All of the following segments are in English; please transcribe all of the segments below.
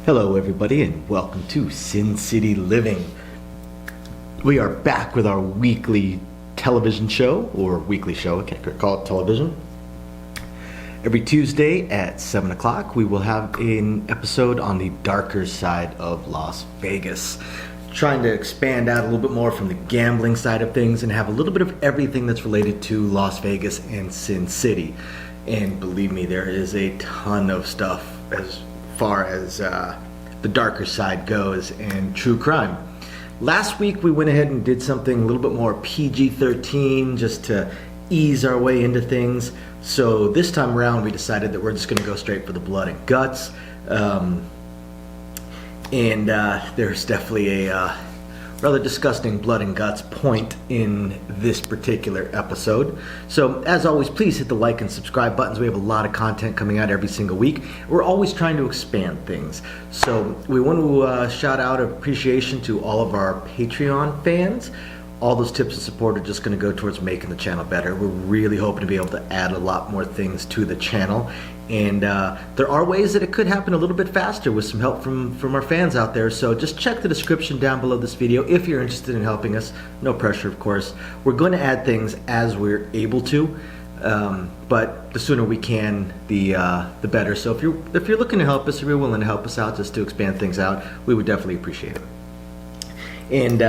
Hello everybody and welcome to Sin City Living. We are back with our weekly television show, or weekly show, I can't call it television. Every Tuesday at 7 o'clock we will have an episode on the darker side of Las Vegas. Trying to expand out a little bit more from the gambling side of things and have a little bit of everything that's related to Las Vegas and Sin City. And believe me, there is a ton of stuff as far as the darker side goes and true crime. Last week we went ahead and did something a little bit more PG-13 just to ease our way into things. So this time around we decided that we're just going to go straight for the blood and guts. There's definitely a rather disgusting blood and guts point in this particular episode. So as always, please hit the like and subscribe buttons. We have a lot of content coming out every single week. We're always trying to expand things. So we want to shout out appreciation to all of our Patreon fans. All those tips and support are just going to go towards making the channel better. We're really hoping to be able to add a lot more things to the channel. And there are ways that it could happen a little bit faster with some help from our fans out there. So just check the description down below this video if you're interested in helping us. No pressure, of course. We're going to add things as we're able to, but the sooner we can, the better. So if you're looking to help us, if you're willing to help us out just to expand things out, we would definitely appreciate it. And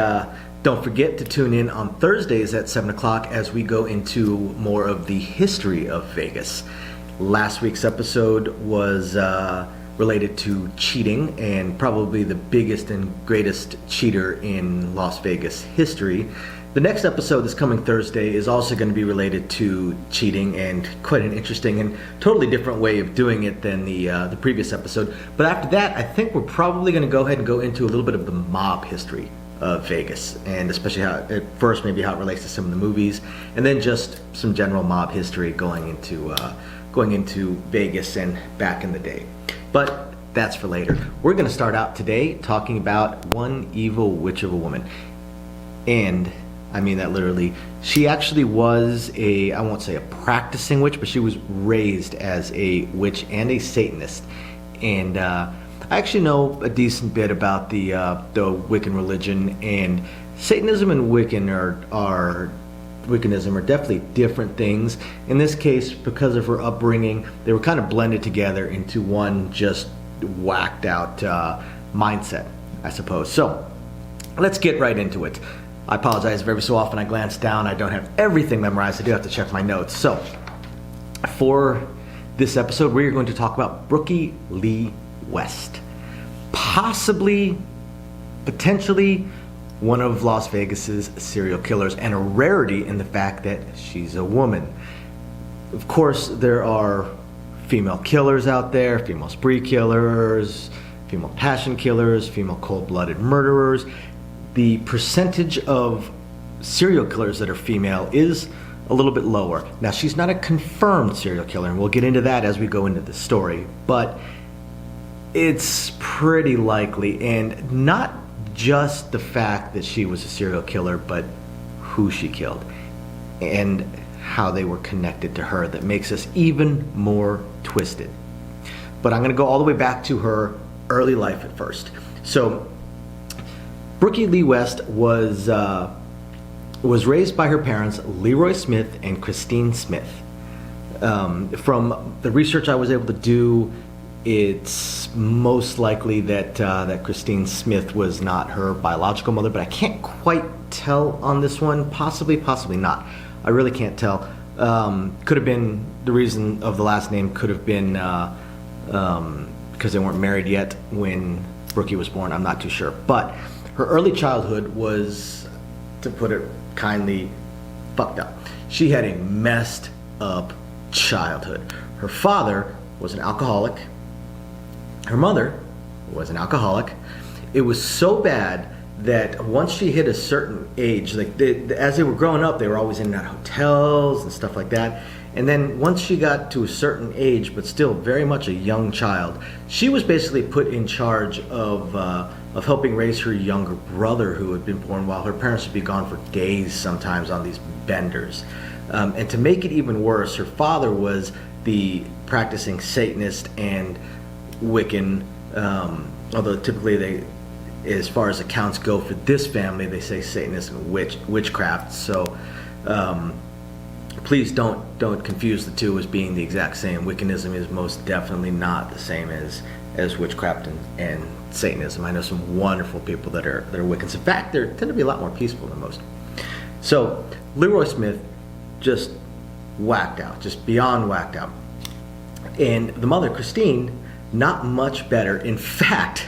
don't forget to tune in on Thursdays at 7 o'clock as we go into more of the history of Vegas. Last week's episode was related to cheating, and probably the biggest and greatest cheater in Las Vegas history. The next episode this coming Thursday is also going to be related to cheating, and quite an interesting and totally different way of doing it than the previous episode. But after that, I think we're probably going to go ahead and go into a little bit of the mob history of Vegas, and especially how at first maybe how it relates to some of the movies, and then just some general mob history going into Vegas and back in the day. But that's for later. We're going to start out today talking about one evil witch of a woman, and I mean that literally. She actually was I won't say a practicing witch, but she was raised as a witch and a Satanist. And I actually know a decent bit about the Wiccan religion, and Satanism and Wiccanism are definitely different things. In this case, because of her upbringing, they were kind of blended together into one just whacked out mindset, I suppose. So let's get right into it. I apologize if every so often I glance down. I don't have everything memorized. I do have to check my notes. So for this episode, we're going to talk about Brookey Lee West, potentially one of Las Vegas's serial killers, and a rarity in the fact that she's a woman. Of course, there are female killers out there, female spree killers, female passion killers, female cold-blooded murderers. The percentage of serial killers that are female is a little bit lower. Now, she's not a confirmed serial killer, and we'll get into that as we go into the story, but it's pretty likely, and not just the fact that she was a serial killer, but who she killed and how they were connected to her that makes us even more twisted. But I'm going to go all the way back to her early life at first. So Brookey Lee West was raised by her parents, Leroy Smith and Christine Smith. From the research I was able to do, it's most likely that Christine Smith was not her biological mother, but I can't quite tell on this one. Possibly not. I really can't tell. Could have been, the reason of the last name could have been because they weren't married yet when Brookie was born. I'm not too sure. But her early childhood was, to put it kindly, fucked up. She had a messed up childhood. Her father was an alcoholic. Her mother was an alcoholic. It was so bad that once she hit a certain age, like as they were growing up, they were always in and out of hotels and stuff like that. And then once she got to a certain age, but still very much a young child, she was basically put in charge of helping raise her younger brother, who had been born while her parents would be gone for days sometimes on these benders. And to make it even worse, her father was the practicing Satanist and Wiccan although typically they, as far as accounts go for this family, they say Satanism and witchcraft. So please don't confuse the two as being the exact same. Wiccanism is most definitely not the same as witchcraft and Satanism. I know some wonderful people that are Wiccans. In fact, they tend to be a lot more peaceful than most. So Leroy Smith just whacked out, just beyond whacked out. And the mother, Christine, not much better. In fact,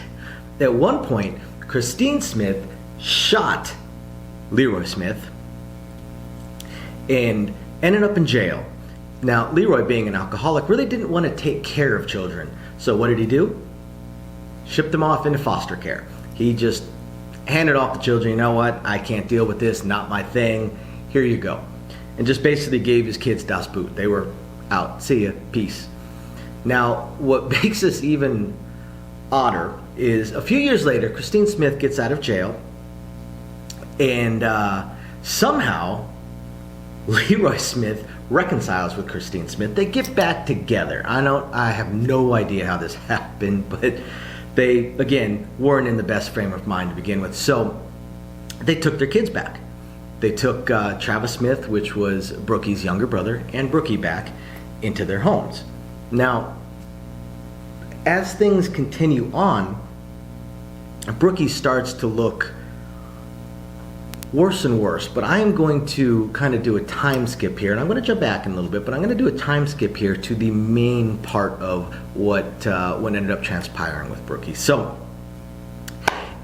at one point, Christine Smith shot Leroy Smith and ended up in jail. Now, Leroy, being an alcoholic, really didn't want to take care of children. So what did he do? Shipped them off into foster care. He just handed off the children. You know what? I can't deal with this. Not my thing. Here you go. And just basically gave his kids Das Boot. They were out. See ya. Peace. Now, what makes this even odder is a few years later, Christine Smith gets out of jail, and somehow Leroy Smith reconciles with Christine Smith. They get back together. I have no idea how this happened, but they, again, weren't in the best frame of mind to begin with. So they took their kids back. They took Travis Smith, which was Brookie's younger brother, and Brookie back into their homes. Now, as things continue on, Brookie starts to look worse and worse, but I am going to kind of do a time skip here, and I'm going to jump back in a little bit, but I'm going to do a time skip here to the main part of what ended up transpiring with Brookie. So,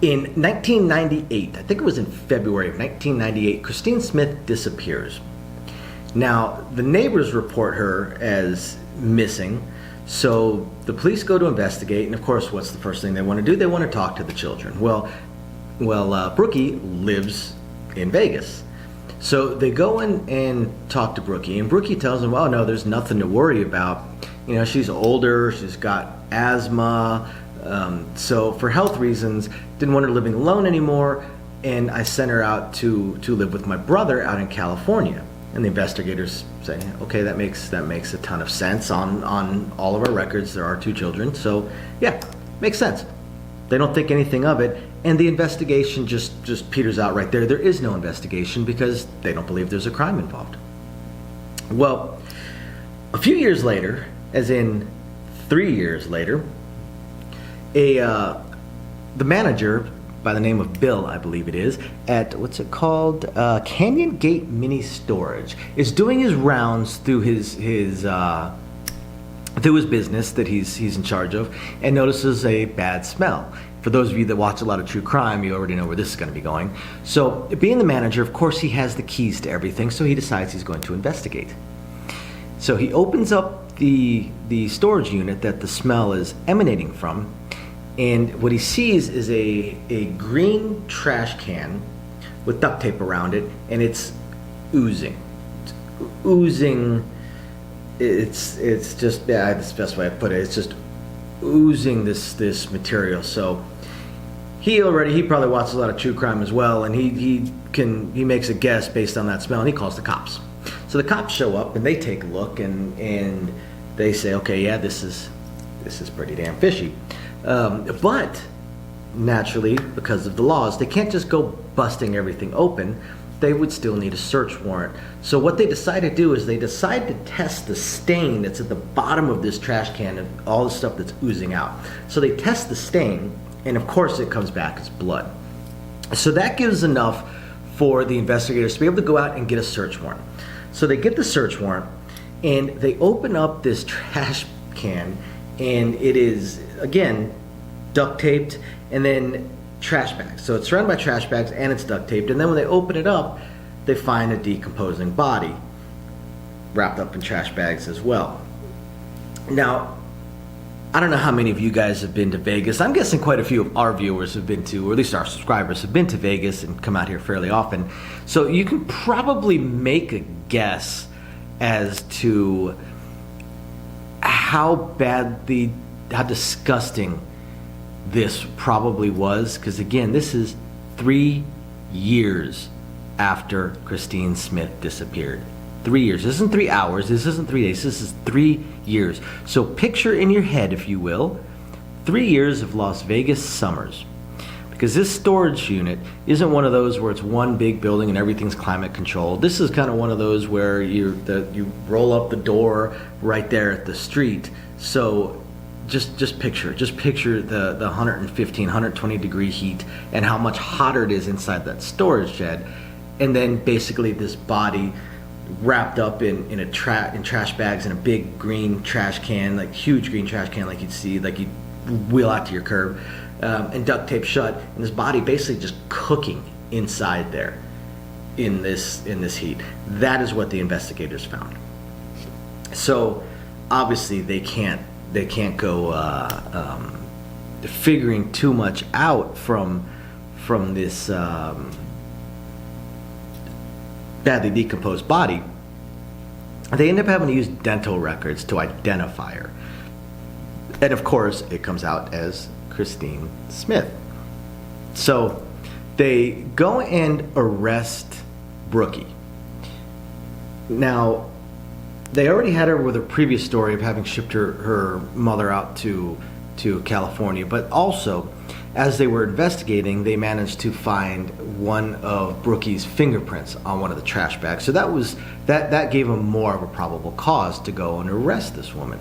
in 1998, I think it was in February of 1998, Christine Smith disappears. Now, the neighbors report her as missing, so the police go to investigate, and of course, what's the first thing they want to do? They want to talk to the children. Well, Brookie lives in Vegas. So they go in and talk to Brookie, and Brookie tells them, oh no, there's nothing to worry about. You know, she's older, she's got asthma, so for health reasons, didn't want her living alone anymore, and I sent her out to live with my brother out in California. And the investigators say, okay, that makes a ton of sense. On all of our records, there are two children, so yeah, makes sense. They don't think anything of it, and the investigation just peters out right there. There is no investigation because they don't believe there's a crime involved. Well, a few years later, as in 3 years later, the manager by the name of Bill, I believe it is, at what's it called, Canyon Gate Mini Storage, is doing his rounds through his business that he's in charge of, and notices a bad smell. For those of you that watch a lot of true crime, you already know where this is going to be going. So, being the manager, of course, he has the keys to everything, so he decides he's going to investigate. So he opens up the storage unit that the smell is emanating from, and what he sees is a green trash can with duct tape around it, and it's oozing. It's just, yeah, that's the best way I put it. It's just oozing this material. So he probably watches a lot of true crime as well, and he makes a guess based on that smell, and he calls the cops. So the cops show up and they take a look, and they say, okay, yeah, this is pretty damn fishy. But naturally, because of the laws, they can't just go busting everything open. They would still need a search warrant. So what they decide to do is they decide to test the stain that's at the bottom of this trash can and all the stuff that's oozing out. So they test the stain, and of course it comes back as blood. So that gives enough for the investigators to be able to go out and get a search warrant. So they get the search warrant, and they open up this trash can, and it is, again, duct taped, and then trash bags. So it's surrounded by trash bags and it's duct taped, and then when they open it up, they find a decomposing body wrapped up in trash bags as well. Now, I don't know how many of you guys have been to Vegas. I'm guessing quite a few of our viewers have been to, or at least our subscribers have been to Vegas and come out here fairly often. So you can probably make a guess as to how disgusting this probably was, because again, this is 3 years after Christine Smith disappeared. 3 years. This isn't 3 hours. This isn't 3 days. This is 3 years. So picture in your head, if you will, 3 years of Las Vegas summers. Because this storage unit isn't one of those where it's one big building and everything's climate controlled. This is kind of one of those where you roll up the door right there at the street. So just picture the 115, 120 degree heat and how much hotter it is inside that storage shed. And then basically this body wrapped up in trash bags in a big green trash can, like huge green trash can, like you'd see, like you'd wheel out to your curb, and duct tape shut, and his body basically just cooking inside there in this heat. That is what the investigators found. So obviously they can't go figuring too much out from this badly decomposed body. They end up having to use dental records to identify her. And of course, it comes out as Christine Smith. So they go and arrest Brookie. Now, they already had her with a previous story of having shipped her mother out to California, but also, as they were investigating, they managed to find one of Brookie's fingerprints on one of the trash bags. So that gave them more of a probable cause to go and arrest this woman.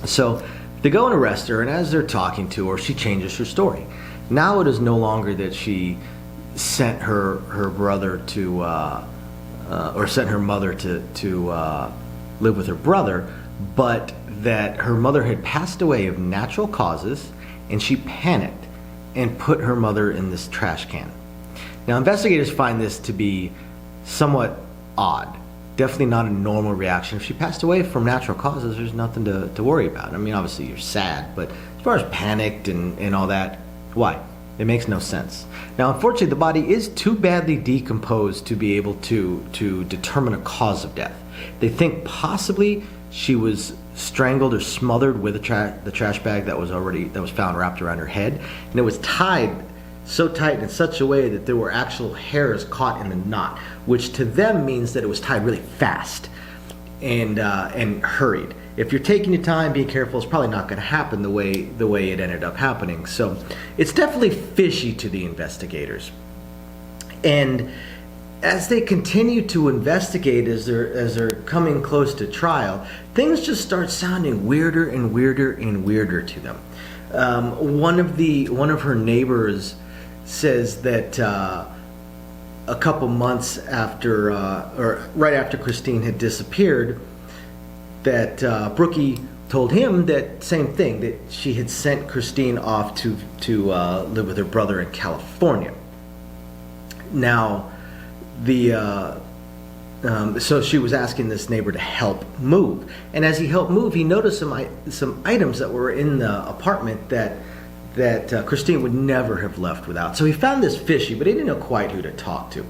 So they go and arrest her, and as they're talking to her, she changes her story. Now it is no longer that she sent her brother to, or sent her mother to live with her brother, but that her mother had passed away of natural causes, and she panicked and put her mother in this trash can. Now, investigators find this to be somewhat odd. Definitely not a normal reaction. If she passed away from natural causes, there's nothing to worry about. I mean, obviously you're sad, but as far as panicked and all that, why? It makes no sense. Now, unfortunately, the body is too badly decomposed to be able to determine a cause of death. They think possibly she was strangled or smothered with the trash bag that was found wrapped around her head, and it was tied so tight in such a way that there were actual hairs caught in the knot, which to them means that it was tied really fast and hurried. If you're taking your time, being careful, it's probably not going to happen the way it ended up happening. So it's definitely fishy to the investigators. And as they continue to investigate, as they're coming close to trial, things just start sounding weirder and weirder and weirder to them. One of her neighbors says that a couple months after, or right after Christine had disappeared, that Brookie told him that same thing, that she had sent Christine off to live with her brother in California. Now, so she was asking this neighbor to help move, and as he helped move, he noticed some items that were in the apartment that Christine would never have left without. So he found this fishy, but he didn't know quite who to talk to.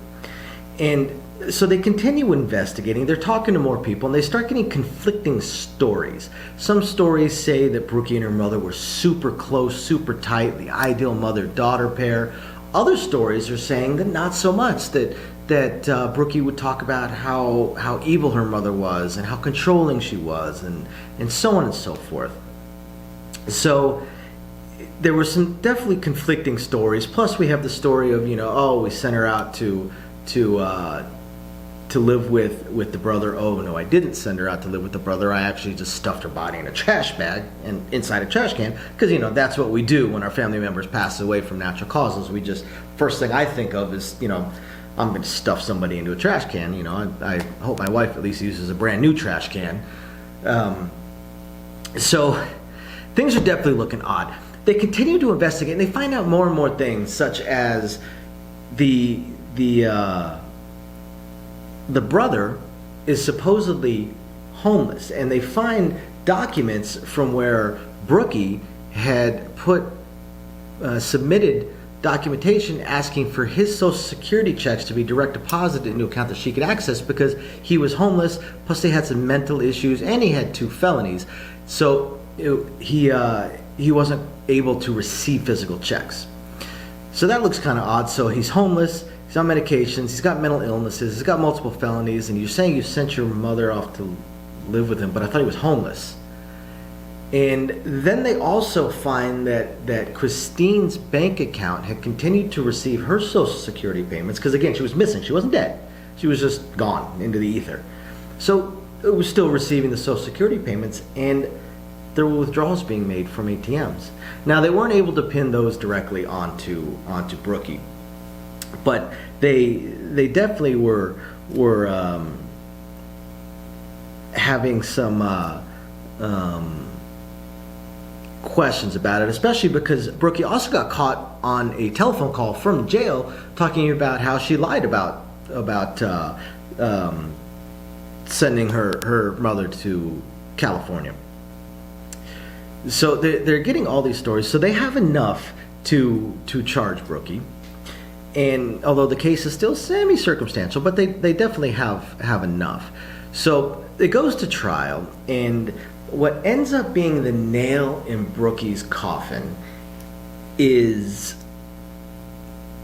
And so they continue investigating. They're talking to more people, and they start getting conflicting stories. Some stories say that Brookie and her mother were super close, super tight, the ideal mother-daughter pair. Other stories are saying that not so much, that Brookie would talk about how evil her mother was and how controlling she was, and so on and so forth. So there were some definitely conflicting stories. Plus, we have the story of, we sent her out to live with the brother. Oh no, I didn't send her out to live with the brother. I actually just stuffed her body in a trash bag and inside a trash can, because that's what we do when our family members pass away from natural causes. We just, first thing I think of is, I'm going to stuff somebody into a trash can. I hope my wife at least uses a brand new trash can. So things are definitely looking odd. They continue to investigate, and they find out more and more things, such as the brother is supposedly homeless, and they find documents from where Brookie had submitted documentation asking for his Social Security checks to be direct deposited into an account that she could access, because he was homeless, plus they had some mental issues, and he had 2 felonies. So he wasn't able to receive physical checks. So that looks kind of odd. So he's homeless, he's on medications, he's got mental illnesses, he's got multiple felonies, and you're saying you sent your mother off to live with him, but I thought he was homeless. And then they also find that Christine's bank account had continued to receive her Social Security payments, because again, she was missing. She wasn't dead. She was just gone into the ether. So it was still receiving the Social Security payments, and there were withdrawals being made from ATMs. Now, they weren't able to pin those directly onto Brookie, but they definitely were having some questions about it, especially because Brookie also got caught on a telephone call from jail talking about how she lied about sending her mother to California. So they're getting all these stories, so they have enough to charge Brookie. And although the case is still semi-circumstantial, but they definitely have enough. So it goes to trial, and what ends up being the nail in Brookie's coffin is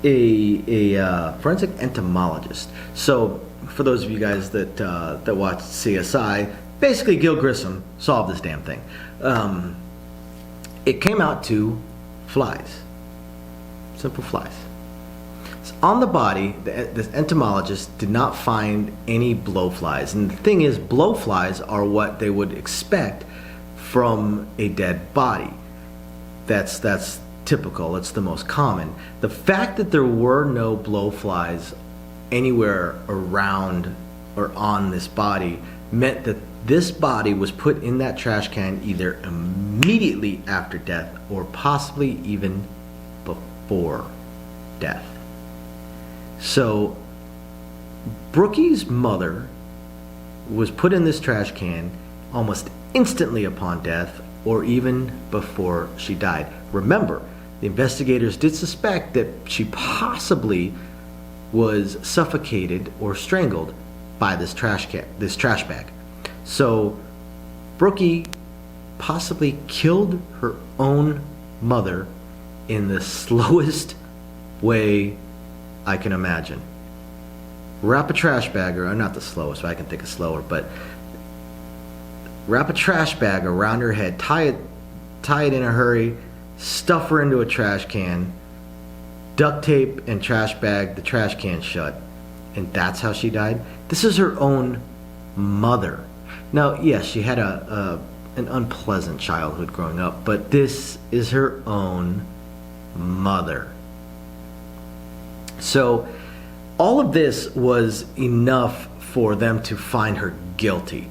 a forensic entomologist. So for those of you guys that watch CSI, basically Gil Grissom solved this damn thing. It came out to flies, simple flies. So on the body, this entomologist did not find any blowflies. And the thing is, blowflies are what they would expect from a dead body. That's typical. It's the most common. The fact that there were no blowflies anywhere around or on this body meant that this body was put in that trash can either immediately after death or possibly even before death. So Brookie's mother was put in this trash can almost instantly upon death or even before she died. Remember, the investigators did suspect that she possibly was suffocated or strangled by this trash bag. So Brookie possibly killed her own mother in the slowest way I can imagine. Wrap a trash bag, or not the slowest, I can think of slower, but wrap a trash bag around her head, tie it in a hurry, stuff her into a trash can, duct tape and trash bag the trash can shut, and that's how she died. This is her own mother. Now, yes, she had an unpleasant childhood growing up, but this is her own mother. So all of this was enough for them to find her guilty.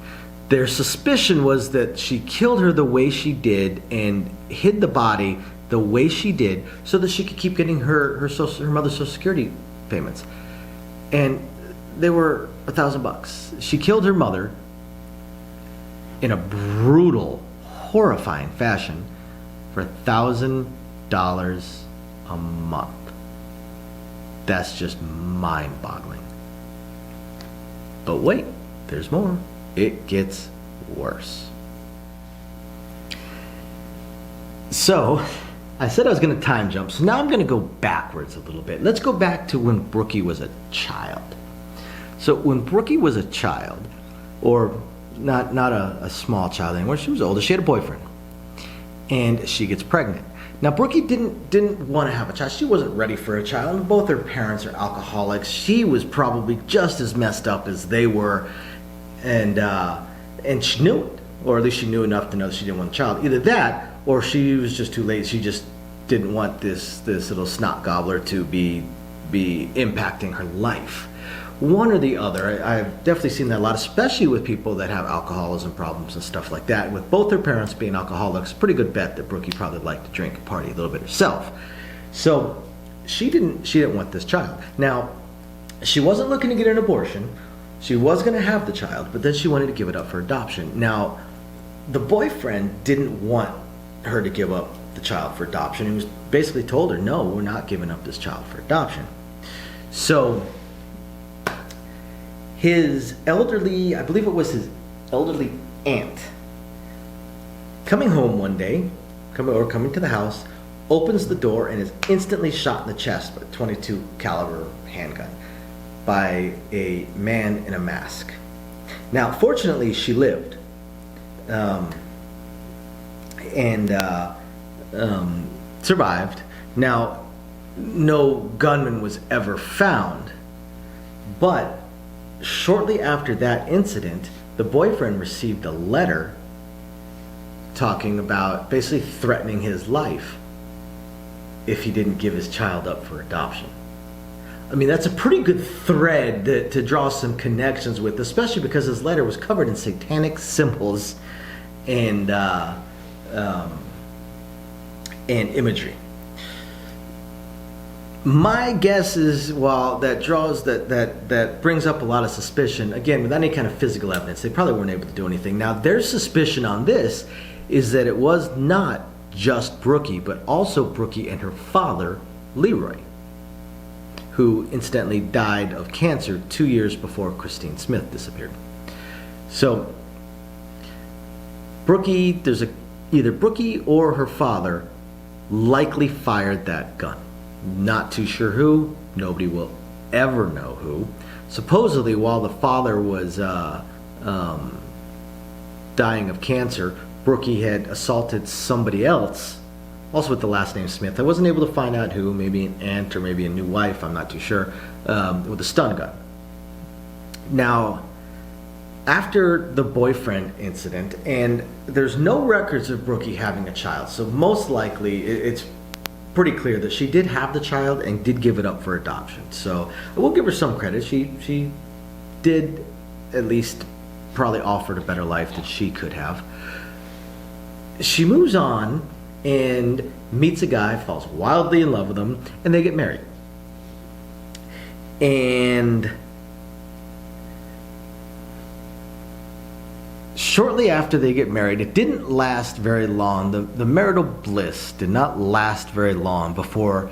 Their suspicion was that she killed her the way she did and hid the body the way she did so that she could keep getting her mother's Social Security payments. And they were $1,000. She killed her mother in a brutal, horrifying fashion for $1,000 a month. That's just mind-boggling. But wait, there's more. It gets worse. So, I said I was going to time jump, so now I'm going to go backwards a little bit. Let's go back to when Brookie was a child. So when Brookie was a child, or not a small child anymore, she was older, she had a boyfriend, and she gets pregnant. Now Brookie didn't want to have a child. She wasn't ready for a child. Both her parents are alcoholics. She was probably just as messed up as they were, and she knew it, or at least she knew enough to know that she didn't want a child. Either that, or she was just too late. She just didn't want this little snot gobbler to be impacting her life. One or the other. I've definitely seen that a lot, especially with people that have alcoholism problems and stuff like that. With both their parents being alcoholics, pretty good bet that Brookie probably liked to drink and party a little bit herself. So she didn't want this child. Now, she wasn't looking to get an abortion. She was going to have the child, but then she wanted to give it up for adoption. Now, the boyfriend didn't want her to give up the child for adoption. He was basically told her, no, we're not giving up this child for adoption. So his elderly, I believe it was his elderly aunt, coming home one day, coming to the house, opens the door and is instantly shot in the chest with a .22 caliber handgun by a man in a mask. Now, fortunately, she lived. and survived. Now, no gunman was ever found, but shortly after that incident, the boyfriend received a letter talking about basically threatening his life if he didn't give his child up for adoption. I mean, that's a pretty good thread to draw some connections with, especially because his letter was covered in satanic symbols and imagery. My guess is, while that brings up a lot of suspicion, again, without any kind of physical evidence, they probably weren't able to do anything. Now, their suspicion on this is that it was not just Brookie, but also Brookie and her father, Leroy, who incidentally died of cancer 2 years before Christine Smith disappeared. So, Brookie, either Brookie or her father likely fired that gun. Not too sure who. Nobody will ever know who. Supposedly, while the father was dying of cancer, Brookie had assaulted somebody else, also with the last name Smith. I wasn't able to find out who, maybe an aunt or maybe a new wife, I'm not too sure, with a stun gun. Now, after the boyfriend incident, and there's no records of Brookie having a child, so most likely it's pretty clear that she did have the child and did give it up for adoption. So I will give her some credit. She did at least probably offered a better life than she could have. She moves on and meets a guy, falls wildly in love with him, and they get married. And shortly after they get married, it didn't last very long. The marital bliss did not last very long before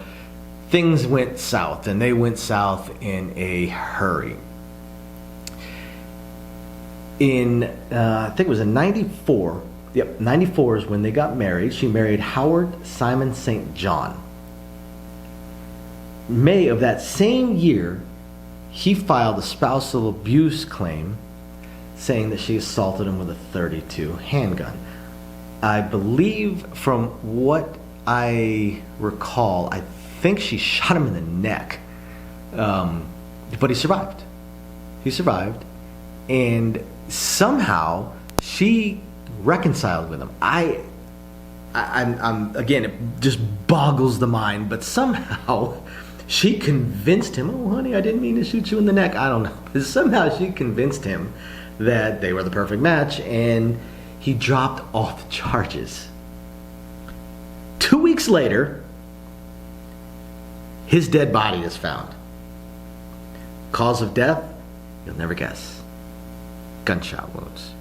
things went south, and they went south in a hurry. I think it was in 94. Yep, 94 is when they got married. She married Howard Simon St. John. May of that same year, he filed a spousal abuse claim, saying that she assaulted him with a .32 handgun. I believe, from what I recall, I think she shot him in the neck. But he survived. He survived. And somehow she reconciled with him. I'm again, it just boggles the mind, but somehow she convinced him, oh honey, I didn't mean to shoot you in the neck. I don't know. But somehow she convinced him that they were the perfect match, and he dropped all the charges. 2 weeks later, his dead body is found. Cause of death, you'll never guess. Gunshot wounds.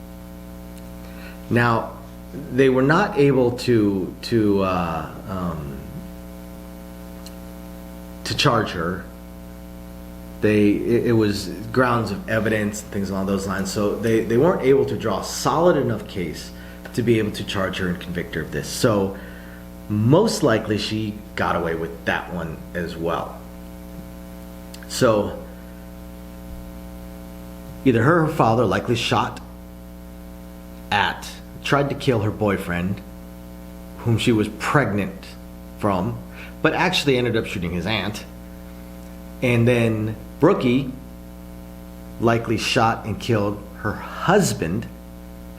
Now, they were not able to charge her. It was grounds of evidence, things along those lines. So they weren't able to draw a solid enough case to be able to charge her and convict her of this. So most likely she got away with that one as well. So either her or her father likely tried to kill her boyfriend, whom she was pregnant from, but actually ended up shooting his aunt. And then Brookie likely shot and killed her husband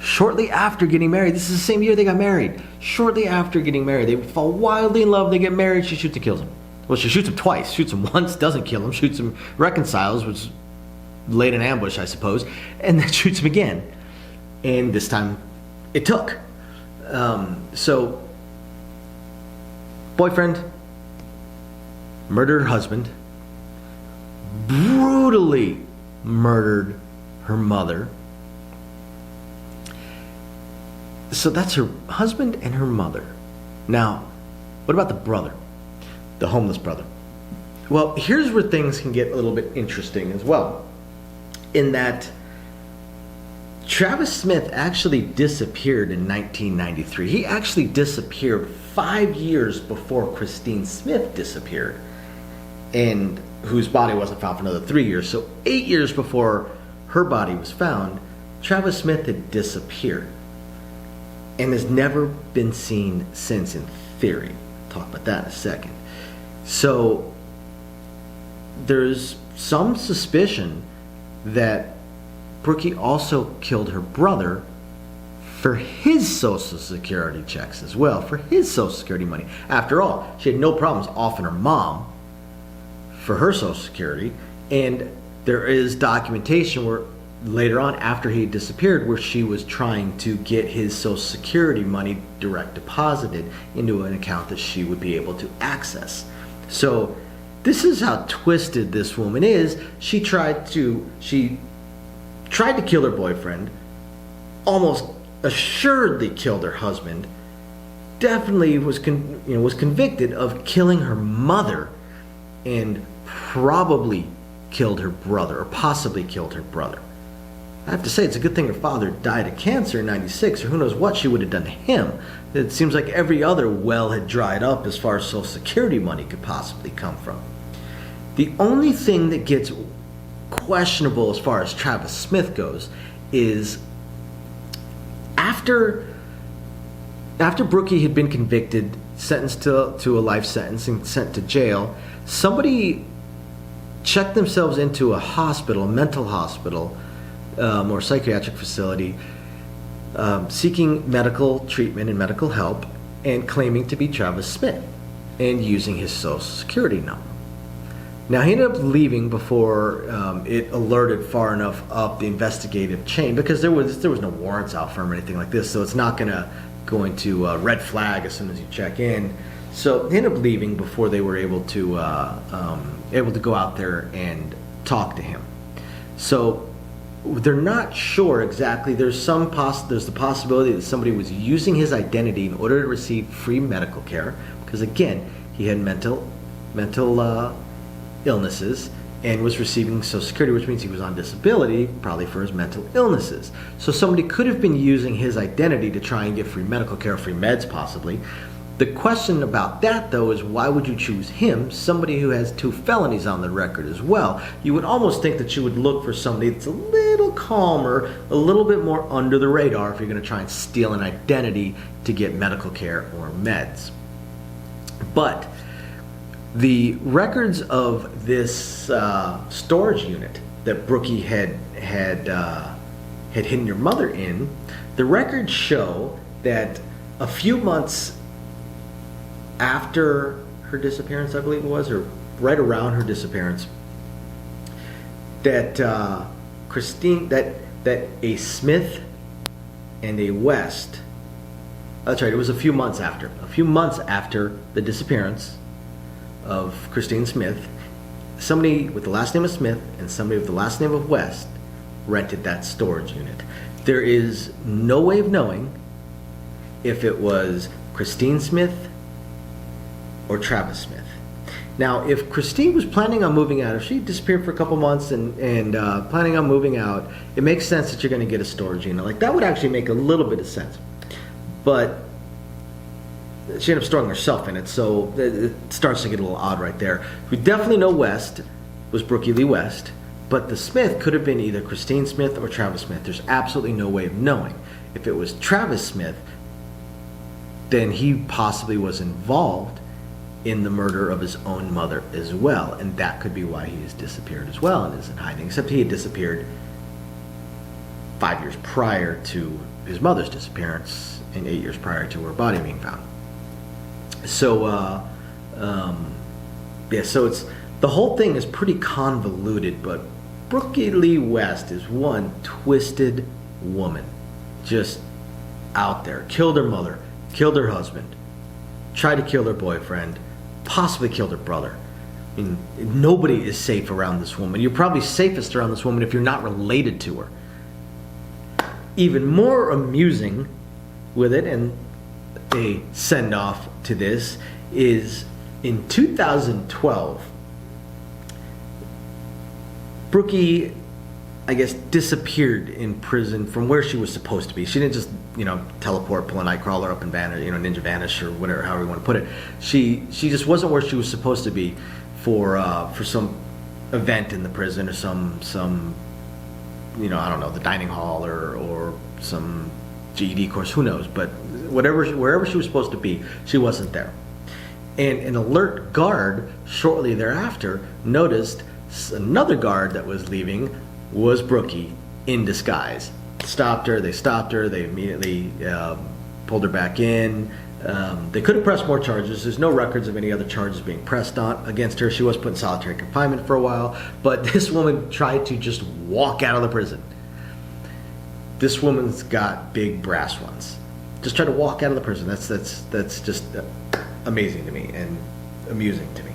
shortly after getting married. This is the same year they got married. Shortly after getting married, they fall wildly in love, they get married, she shoots and kills him. Well, she shoots him twice. Shoots him once, doesn't kill him, shoots him, reconciles, which laid an ambush, I suppose, and then shoots him again. And this time, it took. So, boyfriend murdered her husband, brutally murdered her mother. So that's her husband and her mother. Now, what about the brother? The homeless brother. Well, here's where things can get a little bit interesting as well. In that Travis Smith actually disappeared in 1993. He actually disappeared 5 years before Christine Smith disappeared, and whose body wasn't found for another 3 years. So 8 years before her body was found, Travis Smith had disappeared. and has never been seen since in theory. I'll talk about that in a second. So there's some suspicion that Brookie also killed her brother for his Social Security checks as well, for his Social Security money. After all, she had no problems offing her mom for her Social Security, and there is documentation where later on, after he disappeared, where she was trying to get his Social Security money direct deposited into an account that she would be able to access. So this is how twisted this woman is. She tried to kill her boyfriend, almost assuredly killed her husband, definitely was convicted of killing her mother, and probably killed her brother, or possibly killed her brother. I have to say, it's a good thing her father died of cancer in '96, or who knows what she would have done to him. It seems like every other well had dried up as far as Social Security money could possibly come from. The only thing that gets questionable as far as Travis Smith goes is after Brookie had been convicted, sentenced to a life sentence, and sent to jail, somebody checked themselves into a hospital, a mental hospital, or psychiatric facility, seeking medical treatment and medical help, and claiming to be Travis Smith and using his Social Security number. Now, he ended up leaving before it alerted far enough up the investigative chain, because there was no warrants out for him or anything like this, so it's not going to red flag as soon as you check in. So they ended up leaving before they were able to go out there and talk to him. So they're not sure exactly. There's the possibility that somebody was using his identity in order to receive free medical care, because again, he had mental illnesses and was receiving Social Security, which means he was on disability, probably for his mental illnesses. So somebody could have been using his identity to try and get free medical care, free meds possibly. The question about that, though, is why would you choose him, somebody who has 2 felonies on the record as well? You would almost think that you would look for somebody that's a little calmer, a little bit more under the radar if you're going to try and steal an identity to get medical care or meds. But the records of this storage unit that Brookie had hidden your mother in, the records show that a few months after her disappearance, I believe it was, or right around her disappearance, that that a Smith and a West, that's right, it was a few months after the disappearance of Christine Smith, somebody with the last name of Smith and somebody with the last name of West rented that storage unit. There is no way of knowing if it was Christine Smith or Travis Smith. Now, if Christine was planning on moving out, if she disappeared for a couple months and planning on moving out, it makes sense that you're going to get a storage unit. Like, that would actually make a little bit of sense. But she ended up storing herself in it, so it starts to get a little odd right there. We definitely know West was Brookey Lee West, but the Smith could have been either Christine Smith or Travis Smith. There's absolutely no way of knowing. If it was Travis Smith, then he possibly was involved in the murder of his own mother as well, and that could be why he has disappeared as well and is in hiding, except he had disappeared 5 years prior to his mother's disappearance and 8 years prior to her body being found. So so it's, the whole thing is pretty convoluted, but Brookey Lee West is one twisted woman, just out there. Killed her mother, killed her husband, tried to kill her boyfriend, possibly killed her brother. I mean, nobody is safe around this woman. You're probably safest around this woman if you're not related to her. Even more amusing with it, and a send-off to this, is in 2012, Brookie, I guess, disappeared in prison from where she was supposed to be. She didn't just, teleport, pull a Nightcrawler up and vanish, Ninja Vanish, or whatever, however you want to put it. She just wasn't where she was supposed to be for some event in the prison, or some I don't know, the dining hall, or some GED course, who knows, but wherever she was supposed to be, she wasn't there. And an alert guard shortly thereafter noticed another guard that was leaving was Brookie in disguise. They stopped her, they immediately pulled her back in. They could have pressed more charges. There's no records of any other charges being pressed against her. She was put in solitary confinement for a while, but this woman tried to just walk out of the prison. This woman's got big brass ones. Just try to walk out of the prison. That's just amazing to me and amusing to me.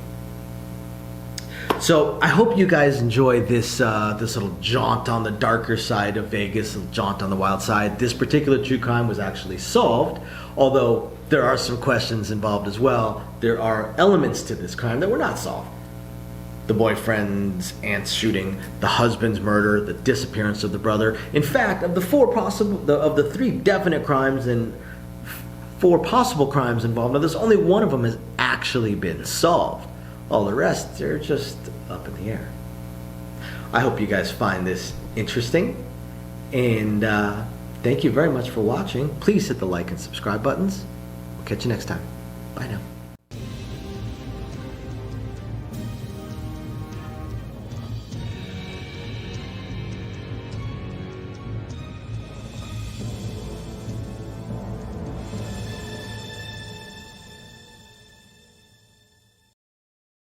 So I hope you guys enjoy this this little jaunt on the darker side of Vegas, a jaunt on the wild side. This particular true crime was actually solved, although there are some questions involved as well. There are elements to this crime that were not solved. The boyfriend's aunt's shooting, the husband's murder, the disappearance of the brother. In fact, of the three definite crimes and 4 possible crimes involved, now there's only one of them has actually been solved. All the rest, they're just up in the air. I hope you guys find this interesting, and thank you very much for watching. Please hit the like and subscribe buttons. We'll catch you next time. Bye now.